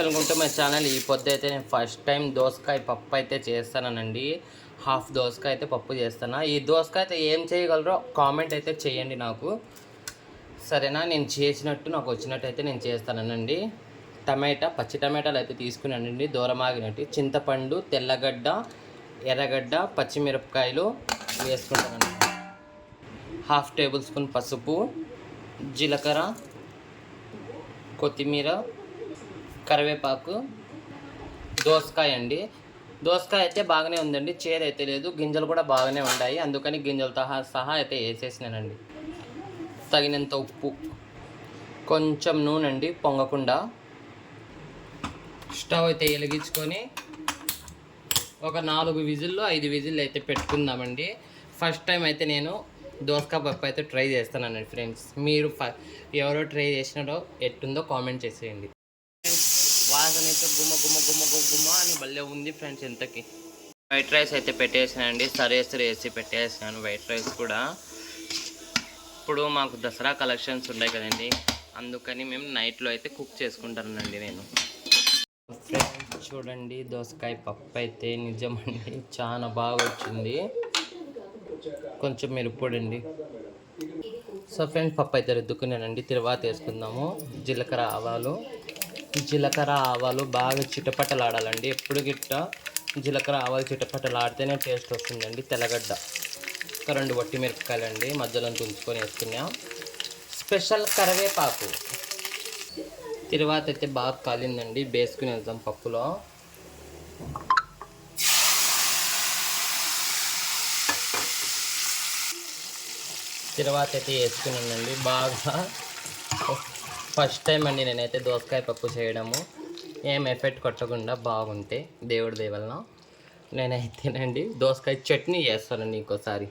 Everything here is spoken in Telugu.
అనుకుంటే మా ఛానల్ ఈ పొద్దు అయితే నేను ఫస్ట్ టైం దోసకాయ పప్పు అయితే చేస్తానండి. హాఫ్ దోసకాయ అయితే పప్పు చేస్తాను. ఈ దోసకాయ అయితే ఏం చేయగలరో కామెంట్ అయితే చేయండి నాకు, సరేనా? నేను చేసినట్టు నాకు వచ్చినట్టు అయితే నేను చేస్తానండి. పచ్చి టమాటాలు అయితే తీసుకున్నానండి, దూరమాగినట్టు. చింతపండు, తెల్లగడ్డ, ఎర్రగడ్డ, పచ్చిమిరపకాయలు వేసుకుంటానండి. హాఫ్ టేబుల్ స్పూన్ పసుపు, జీలకర్ర, కొత్తిమీర, కరివేపాకు, దోసకాయ అండి. దోసకాయ అయితే బాగానే ఉందండి, చేదు అయితే లేదు. గింజలు కూడా బాగానే ఉన్నాయి, అందుకని గింజలతో సహా అయితే వేసేసినానండి. తగినంత ఉప్పు, కొంచెం నూనె అండి, పొంగకుండా. స్టవ్ అయితే వెలిగించుకొని ఒక 4 విజిల్లో 5 విజిల్లు అయితే పెట్టుకుందామండి. ఫస్ట్ టైం అయితే నేను దోసకాయ పప్పు అయితే ట్రై చేస్తానండి ఫ్రెండ్స్. మీరు ఎవరో ట్రై చేసినారో ఎట్టుందో కామెంట్ చేసేయండి. వాసన అయితే గుమ్మ గుమ్మ గుమ్మ గుమ్మ అని భలే ఉంది ఫ్రెండ్స్. ఇంతకి వైట్ రైస్ అయితే పెట్టేసానండి, సరేసరి వేసి పెట్టేసాను వైట్ రైస్ కూడా. ఇప్పుడు మాకు దసరా కలెక్షన్స్ ఉన్నాయి కదండి, అందుకని మేము నైట్లో అయితే కుక్ చేసుకుంటానండి నేను. ఫ్రెండ్స్ చూడండి, దోసకాయ పప్పు అయితే నిజమండి చాలా బాగా వచ్చింది. కొంచెం మిరప్పొడండి. సో ఫ్రెండ్స్, పప్పు అయితే రుద్దుకున్నానండి. తర్వాత వేసుకుందాము జీలకర్ర ఆవాలు బాగా చిటపటలాడాలండి. ఎప్పుడు గిట్ట జీలకర్ర ఆవాలు చిటపటలాడితేనే టేస్ట్ వస్తుందండి. తెల్లగడ్డ, ఒక 2 వట్టి మిరపకాయలండి మధ్యలో తుంచుకొని వేసుకున్నాం. స్పెషల్ కరివేపాకు. తర్వాత అయితే బాగా కాలిందండి, వేసుకుని వెళ్తాం పప్పులో. తర్వాత అయితే వేసుకున్నానండి బాగా. ఫస్ట్ టైం అండి నేనైతే దోసకాయ పప్పు చేయడము. ఏం ఎఫెక్ట్ కొట్టకుండా బాగుంటే దేవుడి దయ వలన నేనైతేనండి దోసకాయ చట్నీ చేస్తానండి ఇంకోసారి.